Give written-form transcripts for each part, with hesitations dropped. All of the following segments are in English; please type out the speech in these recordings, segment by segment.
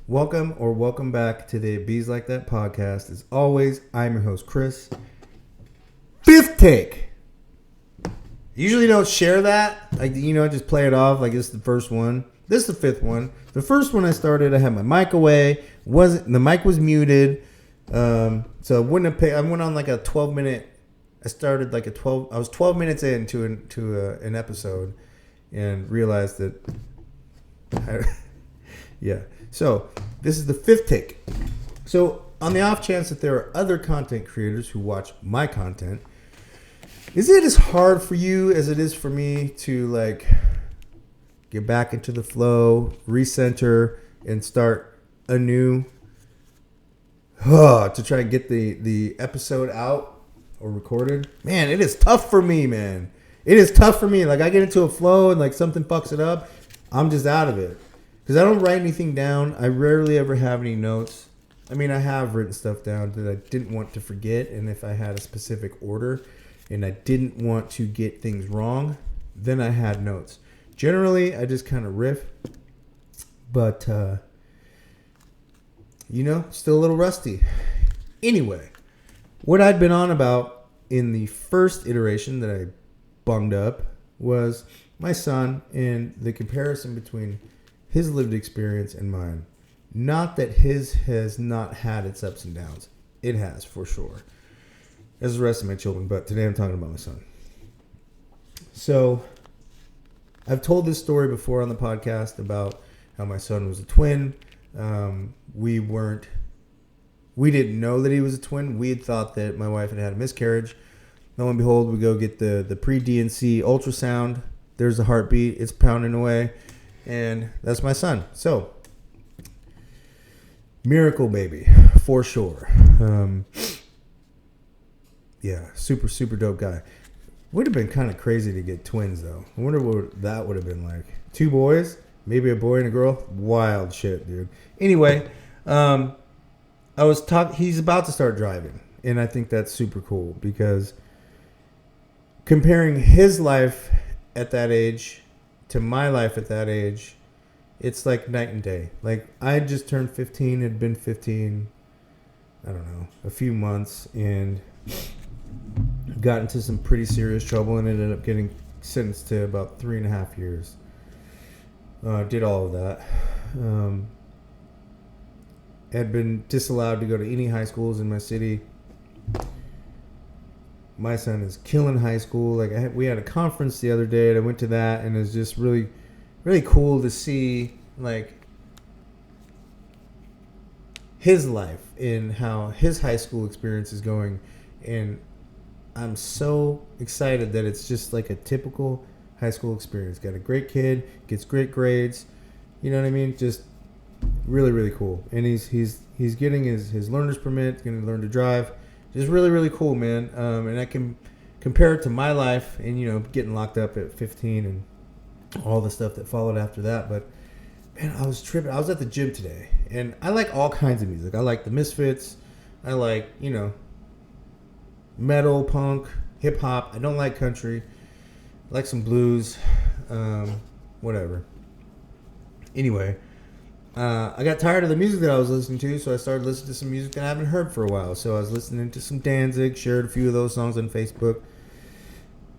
Welcome back to the Bees Like That podcast. As always, I'm your host, Chris. Fifth take. Usually don't share that. Just play it off like it's the first one. This is the fifth one. The first one I started, I had my mic away. The mic was muted. So I wouldn't have I went on like a 12-minute. I started like I was 12 minutes into an episode and realized that yeah. So, this is the fifth take. So, on the off chance that there are other content creators who watch my content, is it as hard for you as it is for me to get back into the flow, recenter, and start anew to try to get the episode out or recorded? Man, it is tough for me, man. It is tough for me. Like, I get into a flow and something fucks it up, I'm just out of it. Because I don't write anything down. I rarely ever have any notes. I mean, I have written stuff down that I didn't want to forget. And if I had a specific order and I didn't want to get things wrong, then I had notes. Generally, I just kind of riff. But, still a little rusty. Anyway, what I'd been on about in the first iteration that I bunged up was my son and the comparison between his lived experience and mine. Not that his has not had its ups and downs. It has, for sure. As the rest of my children. But today I'm talking about my son. So, I've told this story before on the podcast about how my son was a twin. We didn't know that he was a twin. We had thought that my wife had had a miscarriage. Lo and behold, we go get the pre-DNC ultrasound. There's the heartbeat. It's pounding away. And that's my son. So, miracle baby, for sure. Super, super dope guy. Would have been kind of crazy to get twins, though. I wonder what that would have been like. 2 boys, maybe a boy and a girl. Wild shit, dude. Anyway, he's about to start driving. And I think that's super cool because comparing his life at that age to my life at that age, it's like night and day. Like, I just turned 15, had been 15, I don't know, a few months, and got into some pretty serious trouble and ended up getting sentenced to about 3.5 years. Did all of that. Had been disallowed to go to any high schools in my city. My son is killing high school. We had a conference the other day, and I went to that, and it was just really, really cool to see his life and how his high school experience is going. And I'm so excited that it's just like a typical high school experience. Got a great kid, gets great grades. You know what I mean? Just really, really cool. And he's getting his learner's permit, going to learn to drive. Just really, really cool, man. And I can compare it to my life and, getting locked up at 15 and all the stuff that followed after that. But, man, I was tripping. I was at the gym today. And I like all kinds of music. I like the Misfits. I like, metal, punk, hip-hop. I don't like country. I like some blues. Whatever. Anyway. I got tired of the music that I was listening to, so I started listening to some music that I haven't heard for a while. So I was listening to some Danzig, shared a few of those songs on Facebook.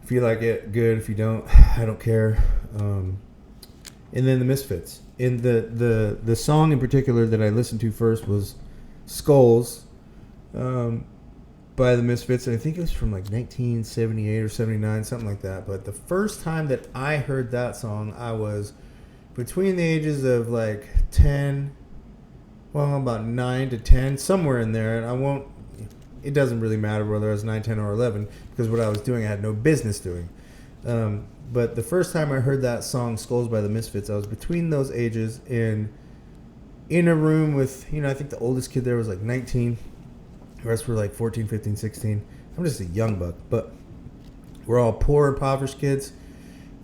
If you like it, good. If you don't, I don't care. And then the Misfits. And the song in particular that I listened to first was Skulls by the Misfits. And I think it was from 1978 or 79, something like that. But the first time that I heard that song, I was between the ages of 10, about 9 to 10, somewhere in there. And it doesn't really matter whether I was 9, 10, or 11, because what I was doing I had no business doing. But the first time I heard that song, Skulls by the Misfits, I was between those ages and in a room with, I think the oldest kid there was 19. The rest were 14, 15, 16. I'm just a young buck, but we're all poor, impoverished kids.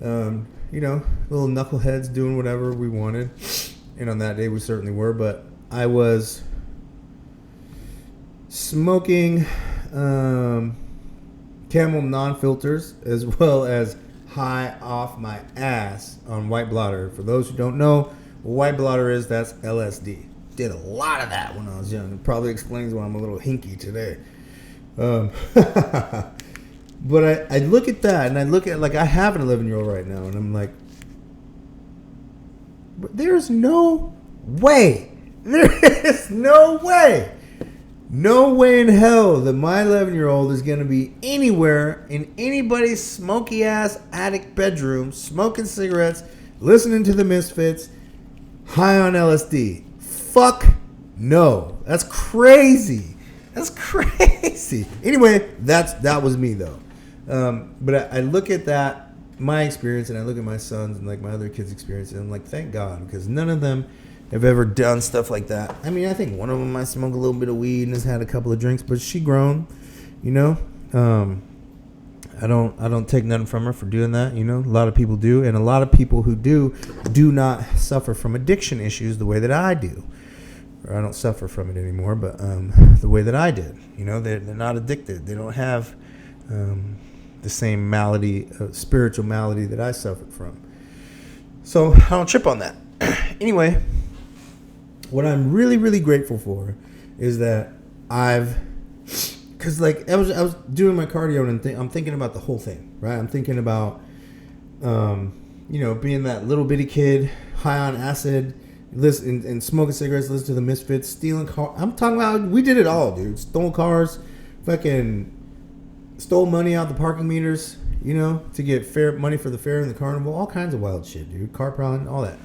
Little knuckleheads doing whatever we wanted. And on that day, we certainly were. But I was smoking Camel non-filters as well as high off my ass on white blotter. For those who don't know what white blotter is, that's LSD. did a lot of that when I was young. It probably explains why I'm a little hinky today. But I look at that, and I look at, like, I have an 11-year-old right now, and I'm like, there's no way. There is no way. No way in hell that my 11-year-old is going to be anywhere in anybody's smoky-ass attic bedroom, smoking cigarettes, listening to the Misfits, high on LSD. Fuck no. That's crazy. That's crazy. Anyway, that was me, though. But I look at that, my experience, and I look at my sons and like my other kids' experience, and I'm like, thank God, because none of them have ever done stuff like that. I mean, I think one of them might smoke a little bit of weed and has had a couple of drinks, but she grown, you know. I don't take nothing from her for doing that, you know. A lot of people do, and a lot of people who do not suffer from addiction issues the way that I do. Or I don't suffer from it anymore, but the way that I did, you know, they're not addicted. They don't have the same malady, spiritual malady that I suffered from. So I don't trip on that. Anyway, what I'm really, really grateful for is that because like I was doing my cardio and I'm thinking about the whole thing, right? I'm thinking about, you know, being that little bitty kid, high on acid, listen and smoking cigarettes, listen to the Misfits, stealing cars. I'm talking about, we did it all, dude. Stole cars, fucking stole money out the parking meters, you know, to get money for the fair and the carnival, all kinds of wild shit, dude. Car prowling, all that.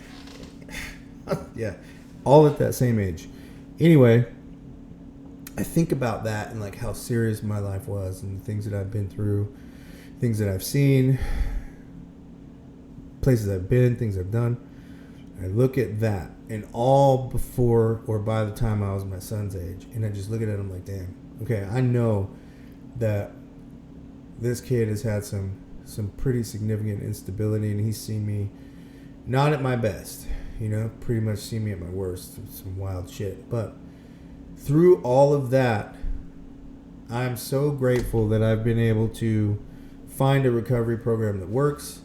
Yeah, all at that same age. Anyway, I think about that and like how serious my life was and the things that I've been through, things that I've seen, places I've been, things I've done. I look at that and all before or by the time I was my son's age, and I just look at it and I'm like, damn, okay, I know that this kid has had some pretty significant instability, and he's seen me not at my best, you know, pretty much seen me at my worst, some wild shit. But through all of that, I'm so grateful that I've been able to find a recovery program that works,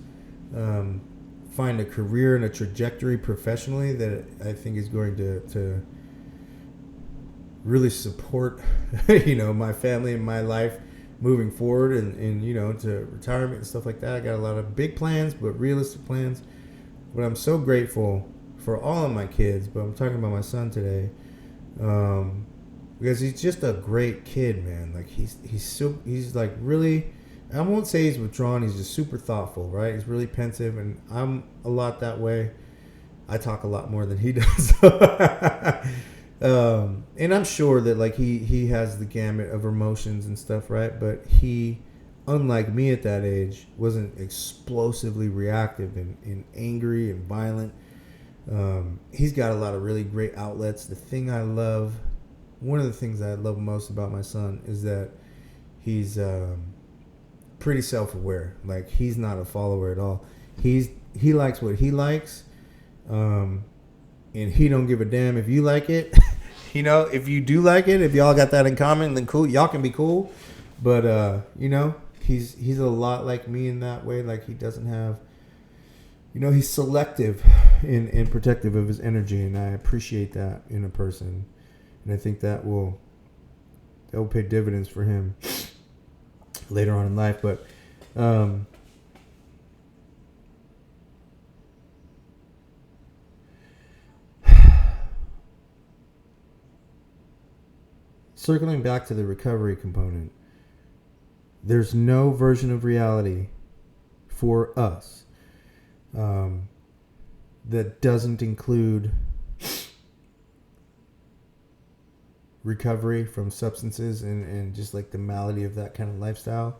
find a career and a trajectory professionally that I think is going to really support, you know, my family and my life moving forward and, you know, to retirement and stuff like that. I got a lot of big plans, but realistic plans. But I'm so grateful for all of my kids, but I'm talking about my son today, because he's just a great kid, man. Like he's like really, I won't say he's withdrawn. He's just super thoughtful, right? He's really pensive, and I'm a lot that way. I talk a lot more than he does. And I'm sure that like he has the gamut of emotions and stuff, right? But he, unlike me at that age, wasn't explosively reactive and angry and violent. He's got a lot of really great outlets. One of the things I love most about my son is that he's pretty self-aware. Like, he's not a follower at all. He likes what he likes, and he don't give a damn if you like it. You know, if you do like it, if y'all got that in common, then cool, y'all can be cool. But you know, he's a lot like me in that way. Like, he doesn't have, you know, he's selective and protective of his energy, and I appreciate that in a person, and I think that will pay dividends for him later on in life. But circling back to the recovery component, there's no version of reality for us that doesn't include recovery from substances and just like the malady of that kind of lifestyle.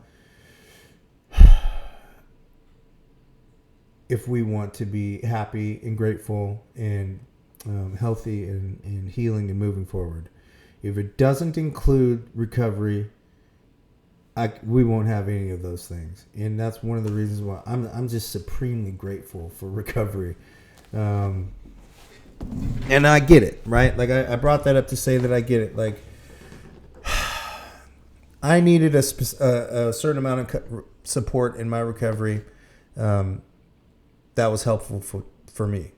If we want to be happy and grateful and healthy and healing and moving forward. If it doesn't include recovery, we won't have any of those things. And that's one of the reasons why I'm just supremely grateful for recovery. And I get it, right? Like, I brought that up to say that I get it. Like, I needed a certain amount of support in my recovery that was helpful for me.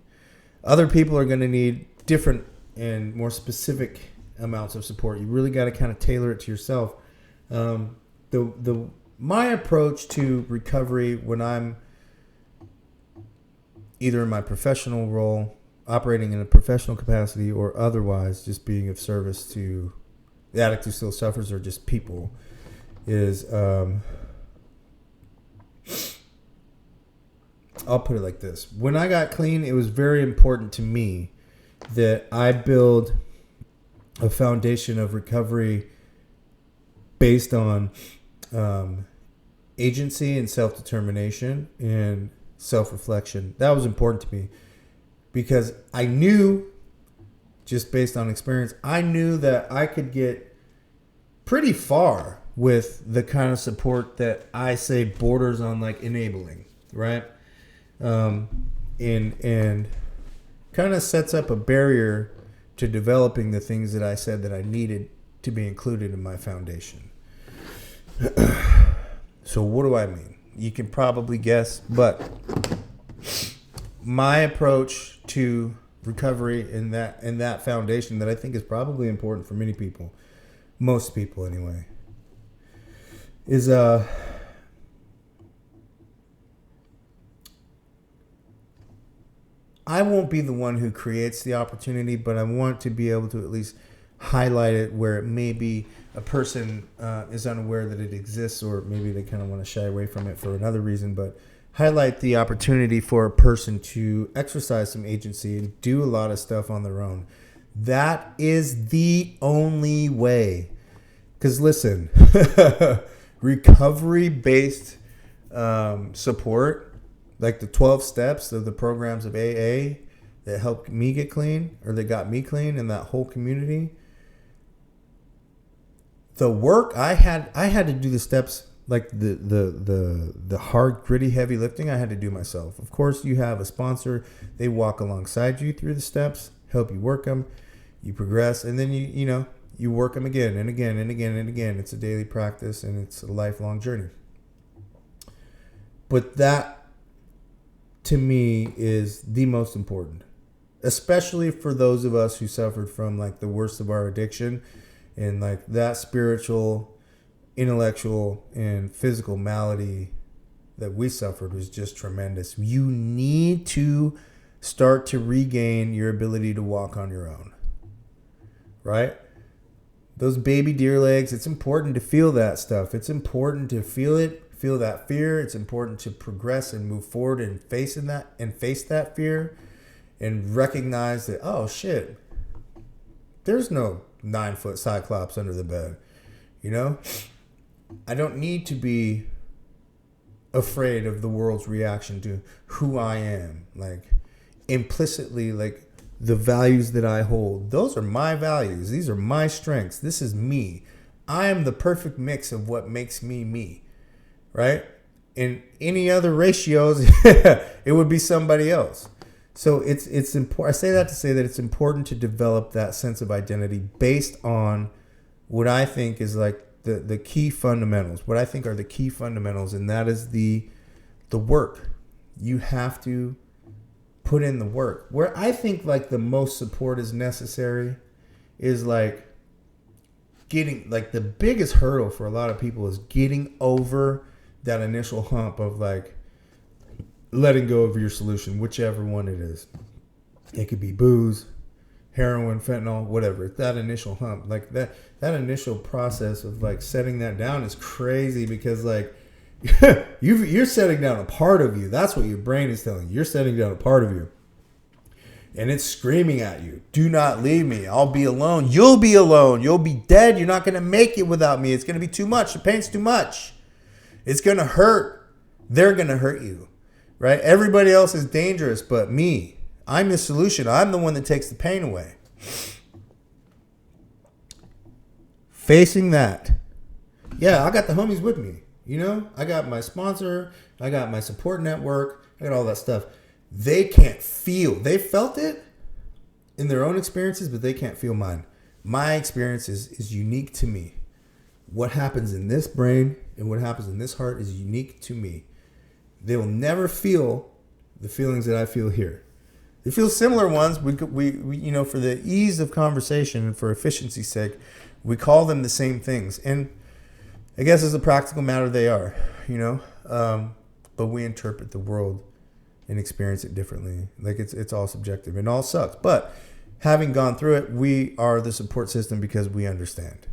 Other people are going to need different and more specific amounts of support. You really got to kind of tailor it to yourself. My approach to recovery when I'm either in my professional role, operating in a professional capacity, or otherwise just being of service to the addict who still suffers or just people is, I'll put it like this. When I got clean, it was very important to me that I build a foundation of recovery based on agency and self-determination and self-reflection. That was important to me because I knew, just based on experience, I knew that I could get pretty far with the kind of support that I say borders on like enabling, right? And kind of sets up a barrier to developing the things that I said that I needed to be included in my foundation. So what do I mean? You can probably guess, but my approach to recovery in that foundation that I think is probably important for many people, most people anyway, is I won't be the one who creates the opportunity, but I want to be able to at least highlight it where it may be a person is unaware that it exists, or maybe they kind of want to shy away from it for another reason, but highlight the opportunity for a person to exercise some agency and do a lot of stuff on their own. That is the only way. Because listen, recovery-based support, like the 12 steps of the programs of AA that helped me get clean, or that got me clean, and that whole community, the work I had to do the steps, like the hard, gritty, heavy lifting, I had to do myself. Of course, you have a sponsor. They walk alongside you through the steps, help you work them, you progress, and then you work them again and again and again and again. It's a daily practice, and it's a lifelong journey. But that, to me, is the most important, especially for those of us who suffered from like the worst of our addiction, and like that spiritual, intellectual, and physical malady that we suffered was just tremendous. You need to start to regain your ability to walk on your own, right? Those baby deer legs, it's important to feel that stuff. It's important to feel it, feel that fear. It's important to progress and move forward and face that fear, and recognize that, oh shit, there's no 9-foot cyclops under the bed. I don't need to be afraid of the world's reaction to who I am. Like, implicitly, like the values that I hold, those are my values. These are my strengths. This is me. I am the perfect mix of what makes me me, right? In any other ratios, it would be somebody else. So it's important. I say that to say that it's important to develop that sense of identity based on what I think is like the key fundamentals. What I think are the key fundamentals, and that is the work. You have to put in the work. Where I think like the most support is necessary is like getting, like, the biggest hurdle for a lot of people is getting over that initial hump of like letting go of your solution, whichever one it is. It could be booze, heroin, fentanyl, whatever. That initial hump, like that initial process of like setting that down is crazy, because like you're setting down a part of you. That's what your brain is telling you. You're setting down a part of you, and it's screaming at you, do not leave me. I'll be alone. You'll be alone. You'll be dead. You're not going to make it without me. It's going to be too much. The pain's too much. It's going to hurt. They're going to hurt you. Right? Everybody else is dangerous but me. I'm the solution. I'm the one that takes the pain away. Facing that. Yeah, I got the homies with me. I got my sponsor. I got my support network. I got all that stuff. They can't feel. They felt it in their own experiences, but they can't feel mine. My experience is unique to me. What happens in this brain and what happens in this heart is unique to me. They will never feel the feelings that I feel here. If you similar ones, we you know, for the ease of conversation and for efficiency's sake, we call them the same things. And I guess as a practical matter, they are, you know. But we interpret the world and experience it differently. Like it's all subjective and all sucks. But having gone through it, we are the support system because we understand.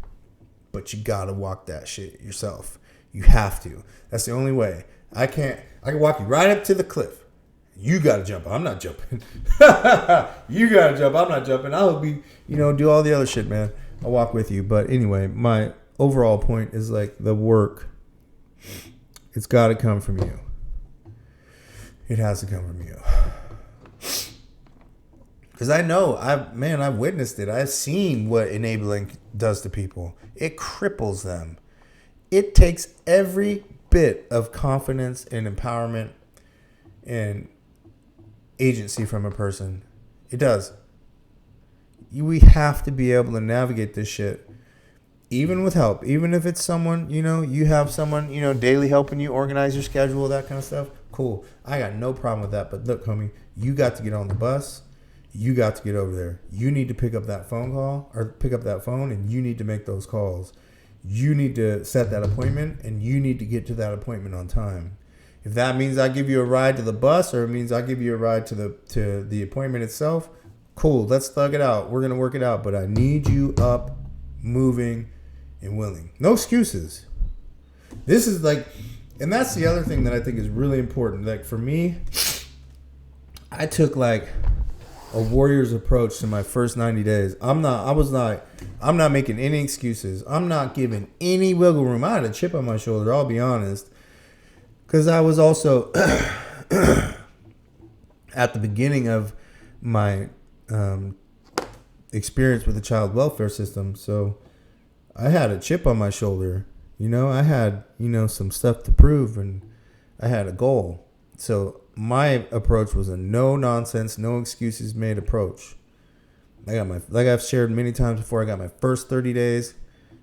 But you gotta walk that shit yourself. You have to. That's the only way. I can walk you right up to the cliff. You gotta jump. I'm not jumping. You gotta jump. I'm not jumping. I'll be, you know, do all the other shit, man. I'll walk with you. But anyway, my overall point is like the work. It's gotta come from you. It has to come from you. Because I know, I've witnessed it. I've seen what enabling does to people. It cripples them. It takes every bit of confidence and empowerment and agency from a person. It does. We have to be able to navigate this shit, even with help. Even if it's someone, you know, you have someone, you know, daily helping you organize your schedule, that kind of stuff. Cool. I got no problem with that. But look, homie, you got to get on the bus. You got to get over there. You need to pick up that phone call or pick up that phone, and you need to make those calls. You need to set that appointment, and you need to get to that appointment on time. If that means I give you a ride to the bus or it means I give you a ride to the appointment itself, cool. Let's thug it out. We're going to work it out. But I need you up, moving, and willing. No excuses. This is like, and that's the other thing that I think is really important. Like for me, I took like a warrior's approach to my first 90 days. I'm not making any excuses. I'm not giving any wiggle room. I had a chip on my shoulder, I'll be honest. Because I was also at the beginning of my experience with the child welfare system. So I had a chip on my shoulder. You know, I had, you know, some stuff to prove, and I had a goal. So my approach was a no nonsense, no excuses made approach. Like I've shared many times before, I got my first 30 days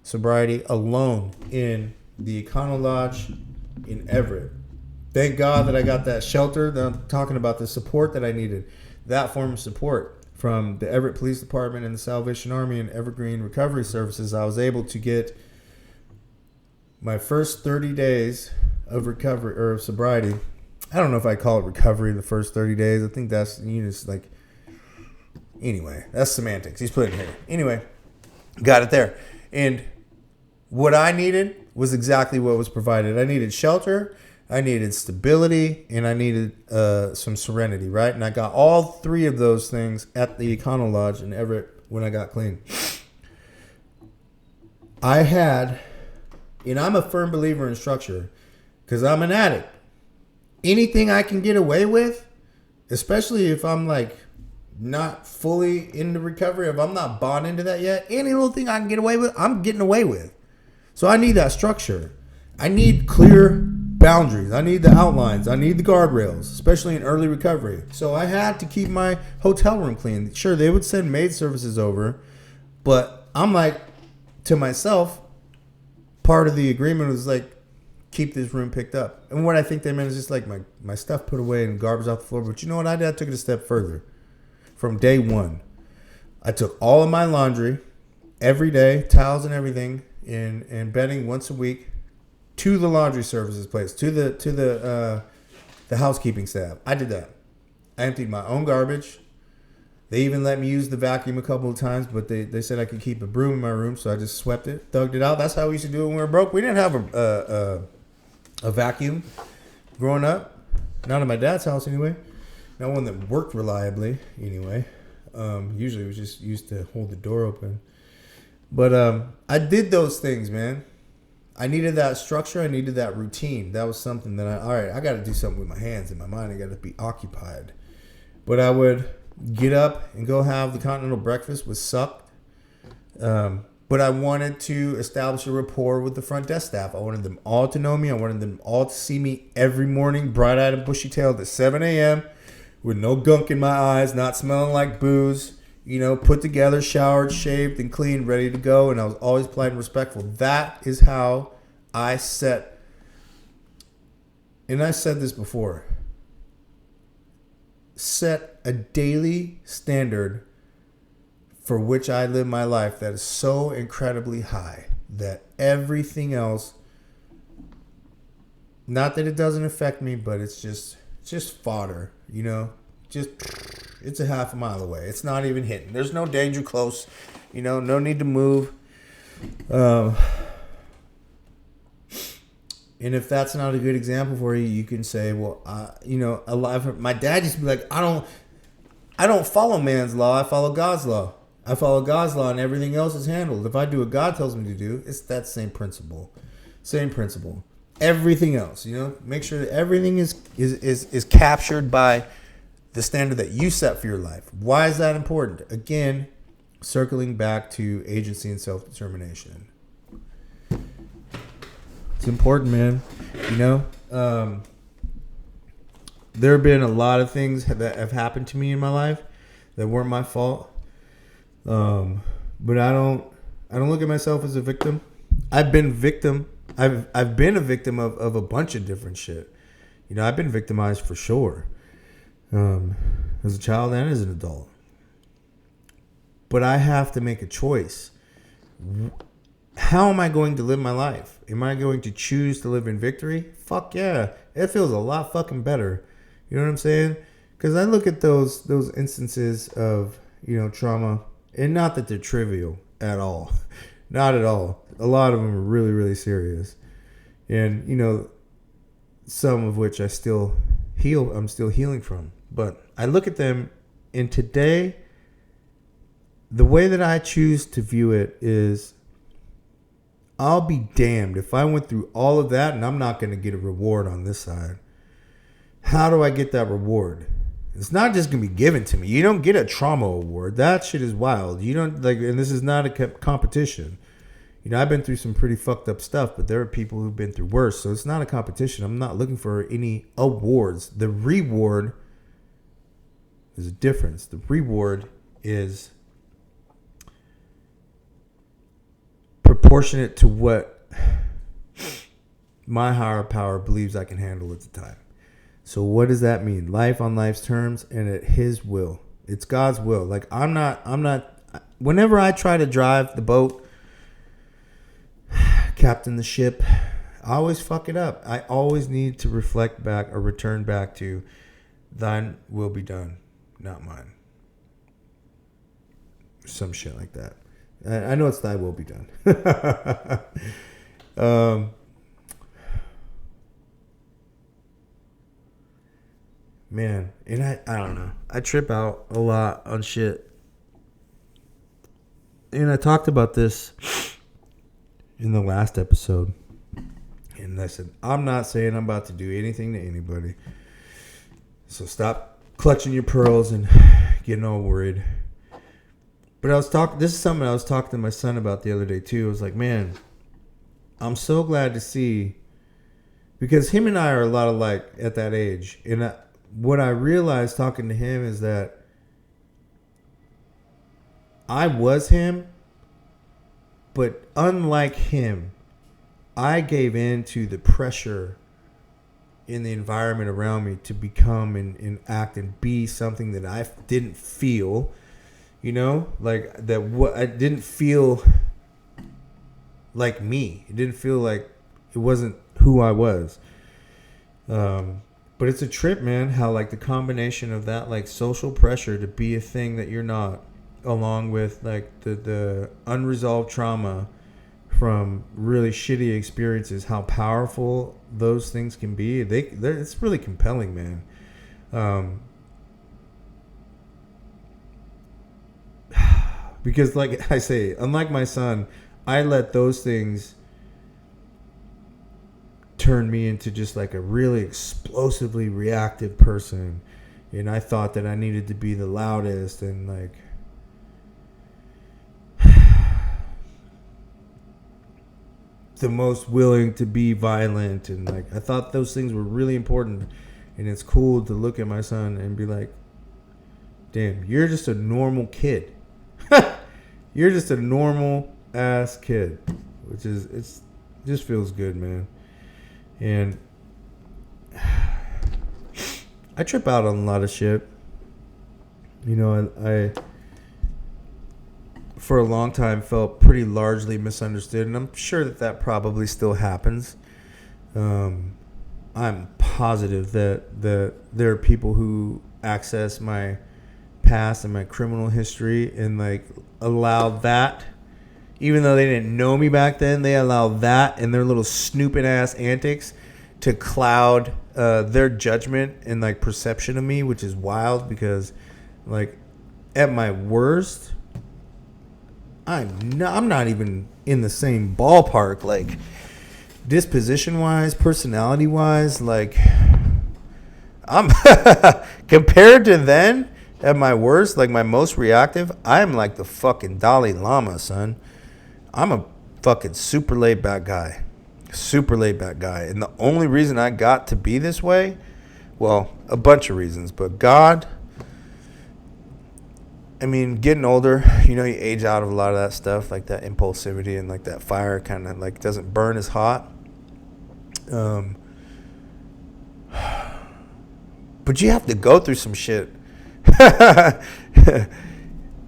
sobriety alone in the Econo Lodge in Everett. Thank God that I got that shelter. That I'm talking about the support that I needed. That form of support from the Everett Police Department and the Salvation Army and Evergreen Recovery Services. I was able to get my first 30 days of recovery or of sobriety. I don't know if I call it recovery the first 30 days. I think that's, you know, it's like, anyway, that's semantics. He's putting it here. Anyway, got it there. And what I needed was exactly what was provided. I needed shelter, I needed stability, and I needed some serenity, right? And I got all three of those things at the Econo Lodge in Everett when I got clean. I had, and I'm a firm believer in structure because I'm an addict. Anything I can get away with, especially if I'm like not fully into recovery, if I'm not bought into that yet, any little thing I can get away with, I'm getting away with. So I need that structure. I need clear boundaries. I need the outlines. I need the guardrails, especially in early recovery. So I had to keep my hotel room clean. Sure, they would send maid services over, but I'm like, to myself, part of the agreement was like, keep this room picked up. And what I think they meant is just like my stuff put away and garbage off the floor. But you know what I did? I took it a step further. From day one, I took all of my laundry every day, towels and everything, and bedding once a week to the laundry services place, to the housekeeping staff. I did that. I emptied my own garbage. They even let me use the vacuum a couple of times, but they said I could keep a broom in my room, so I just swept it, thugged it out. That's how we used to do it when we were broke. We didn't have a vacuum growing up. Not at my dad's house anyway. Not one that worked reliably anyway. Usually it was just used to hold the door open. But I did those things, man. I needed that structure. I needed that routine. That was something that I got to do something with my hands and my mind. I got to be occupied. But I would get up and go have the continental breakfast with Suck. But I wanted to establish a rapport with the front desk staff. I wanted them all to know me. I wanted them all to see me every morning, bright-eyed and bushy-tailed at 7 a.m. with no gunk in my eyes, not smelling like booze, you know, put together, showered, shaved, and clean, ready to go. And I was always polite and respectful. That is how I set, and I said this before, set a daily standard for which I live my life that is so incredibly high that everything else, not that it doesn't affect me, but it's just fodder, you know? Just, it's a half a mile away. It's not even hitting. There's no danger close, you know, no need to move. And if that's not a good example for you, you can say, well, you know, my dad used to be like, I don't follow man's law. I follow God's law. I follow God's law and everything else is handled. If I do what God tells me to do, it's that same principle. Same principle. Everything else, you know, make sure that everything is captured by the standard that you set for your life. Why is that important? Again, circling back to agency and self-determination. It's important, man. You know, there have been a lot of things that have happened to me in my life that weren't my fault. But I don't look at myself as a victim. I've been victim. I've been a victim of a bunch of different shit. You know, I've been victimized for sure. As a child and as an adult. But I have to make a choice. How am I going to live my life? Am I going to choose to live in victory? Fuck yeah. It feels a lot fucking better. You know what I'm saying? Because I look at those instances of, you know, trauma, and not that they're trivial at all. Not at all. A lot of them are really, really serious. And, you know, some of which I'm still healing from. But I look at them, and today, the way that I choose to view it is, I'll be damned if I went through all of that and I'm not going to get a reward on this side. How do I get that reward? It's not just going to be given to me. You don't get a trauma award. That shit is wild. You don't like, and this is not a competition. You know, I've been through some pretty fucked up stuff, but there are people who've been through worse. So it's not a competition. I'm not looking for any awards. The reward, there's a difference. The reward is proportionate to what my higher power believes I can handle at the time. So what does that mean? Life on life's terms and at his will. It's God's will. Like I'm not, whenever I try to drive the boat, captain the ship, I always fuck it up. I always need to reflect back or return back to thine will be done, not mine. Some shit like that. I know it's thy will be done. Man, and I don't know. I trip out a lot on shit. And I talked about this in the last episode. And I said, I'm not saying I'm about to do anything to anybody. So stop clutching your pearls and getting all worried. But this is something I was talking to my son about the other day too. I was like, man, I'm so glad to see, because him and I are a lot alike at that age. And what I realized talking to him is that I was him, but unlike him, I gave in to the pressure in the environment around me to become and act and be something that I didn't feel. You know, like that. What I didn't feel like me. It didn't feel like it wasn't who I was. But it's a trip, man. How like the combination of that like social pressure to be a thing that you're not, along with like the unresolved trauma from really shitty experiences, how powerful those things can be. It's really compelling, man. Because like I say, unlike my son, I let those things turn me into just like a really explosively reactive person. And I thought that I needed to be the loudest and like the most willing to be violent. And like I thought those things were really important. And it's cool to look at my son and be like, damn, you're just a normal kid. You're just a normal ass kid, which is, it's just feels good, man. And I trip out on a lot of shit. You know, I for a long time felt pretty largely misunderstood, and I'm sure that probably still happens. I'm positive that there are people who access my past and my criminal history and like allow that, even though they didn't know me back then, they allow that and their little snooping ass antics to cloud their judgment and like perception of me, which is wild because like at my worst, I'm not even in the same ballpark, like disposition wise, personality wise, like I'm compared to then at my worst, like my most reactive, I'm like the fucking Dalai Lama, son. I'm a fucking super laid back guy. Super laid back guy. And the only reason I got to be this way, well, a bunch of reasons, but God, I mean, getting older, you know, you age out of a lot of that stuff, like that impulsivity and like that fire kind of like doesn't burn as hot. But you have to go through some shit.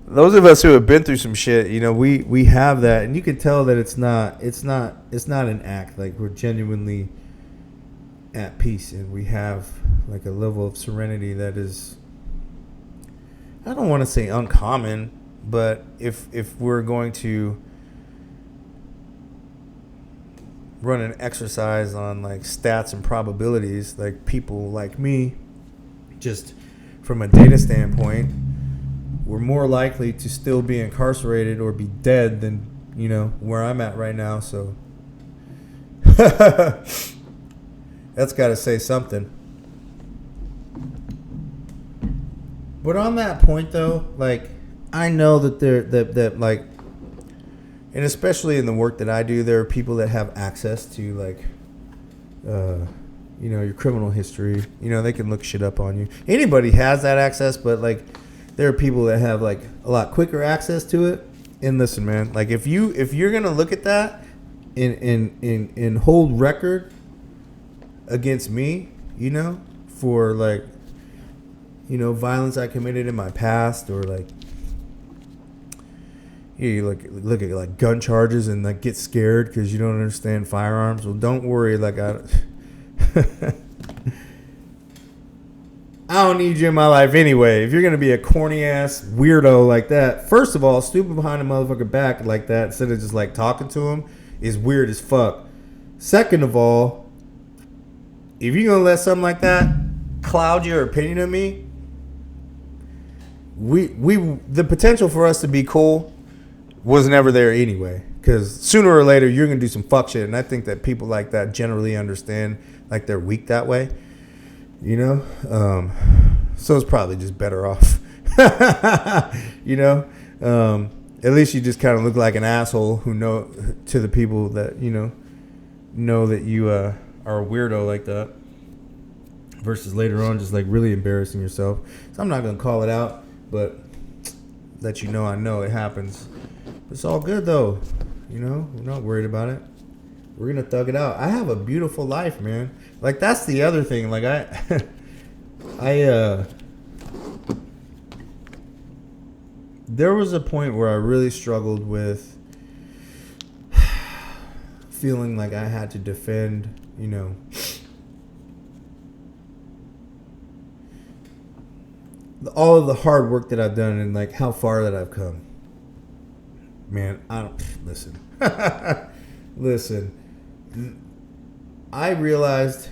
Those of us who have been through some shit, you know, we have that, and you can tell that it's not an act. Like we're genuinely at peace, and we have like a level of serenity that is, I don't want to say uncommon, but if we're going to run an exercise on like stats and probabilities, like people like me, just from a data standpoint, we're more likely to still be incarcerated or be dead than, you know, where I'm at right now. So that's got to say something. But on that point, though, like, I know that that like, and especially in the work that I do, there are people that have access to, like, you know, your criminal history. You know, they can look shit up on you. Anybody has that access, but, like, there are people that have, like, a lot quicker access to it. And listen, man, like, if you're going to look at that and hold record against me, you know, for, like, you know, violence I committed in my past, or like you look at like gun charges and like get scared because you don't understand firearms. Well, don't worry, like I don't need you in my life anyway. If you're gonna be a corny ass weirdo like that, first of all, stupid behind a motherfucker back like that instead of just like talking to him is weird as fuck. Second of all, if you're gonna let something like that cloud your opinion of me, we the potential for us to be cool was never there anyway, because sooner or later you're gonna do some fuck shit, and I think that people like that generally understand, like, they're weak that way, you know. So it's probably just better off. You know, at least you just kind of look like an asshole who know to the people that, you know that you are a weirdo like that, versus later on just like really embarrassing yourself. So I'm not gonna call it out, but let you know I know it happens. It's all good though, you know. We're not worried about it. We're gonna thug it out. I have a beautiful life, man. Like, that's the other thing. Like, there was a point where I really struggled with feeling like I had to defend, you know, all of the hard work that I've done and like how far that I've come. Man, I don't listen. Listen. I realized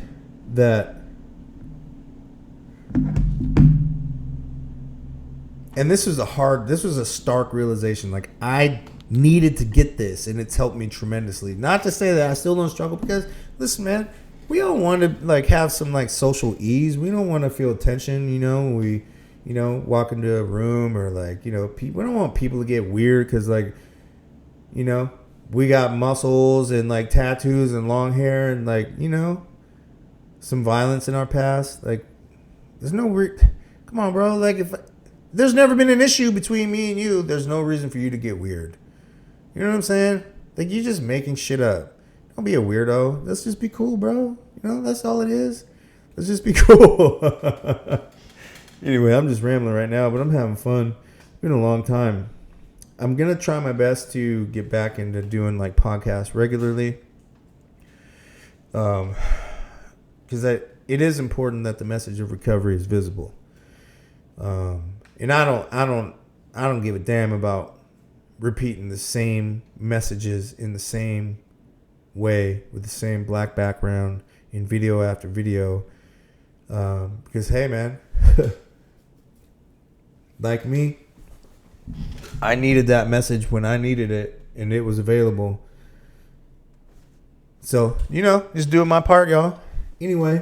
that, and this was a stark realization. Like, I needed to get this, and it's helped me tremendously. Not to say that I still don't struggle, because listen, man, we don't want to like have some like social ease. We don't want to feel tension, you know. We, you know, walk into a room, or like, you know, we don't want people to get weird because, like, you know, we got muscles and like tattoos and long hair and, like, you know, some violence in our past. Like, there's no come on, bro. Like, if there's never been an issue between me and you, there's no reason for you to get weird. You know what I'm saying? Like, you're just making shit up. Don't be a weirdo. Let's just be cool, bro. You know, that's all it is. Let's just be cool. Anyway, I'm just rambling right now, but I'm having fun. It's been a long time. I'm gonna try my best to get back into doing like podcasts regularly. Because it is important that the message of recovery is visible. And I don't give a damn about repeating the same messages in the same way with the same black background in video after video. Because hey, man, like me, I needed that message when I needed it, and it was available. So, just doing my part, y'all. Anyway,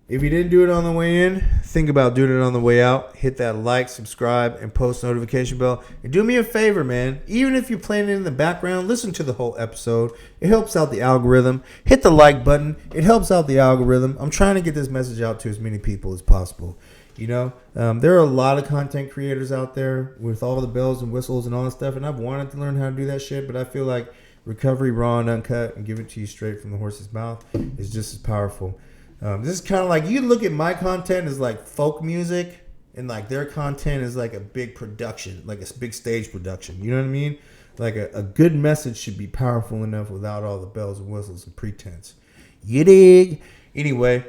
if you didn't do it on the way in, think about doing it on the way out. Hit that like, subscribe, and post notification bell. And do me a favor, man. Even if you're playing it in the background, listen to the whole episode. It helps out the algorithm. Hit the like button. It helps out the algorithm. I'm trying to get this message out to as many people as possible. There are a lot of content creators out there with all the bells and whistles and all that stuff. And I've wanted to learn how to do that shit, but I feel like recovery raw and uncut and give it to you straight from the horse's mouth is just as powerful. This is kind of like, you look at my content as like folk music, and like their content is like a big production, like a big stage production. You know what I mean? Like a good message should be powerful enough without all the bells and whistles and pretense. You dig? Anyway,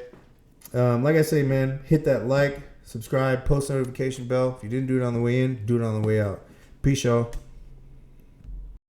like I say, man, hit that like, subscribe, post notification bell. If you didn't do it on the way in, do it on the way out. Peace, y'all.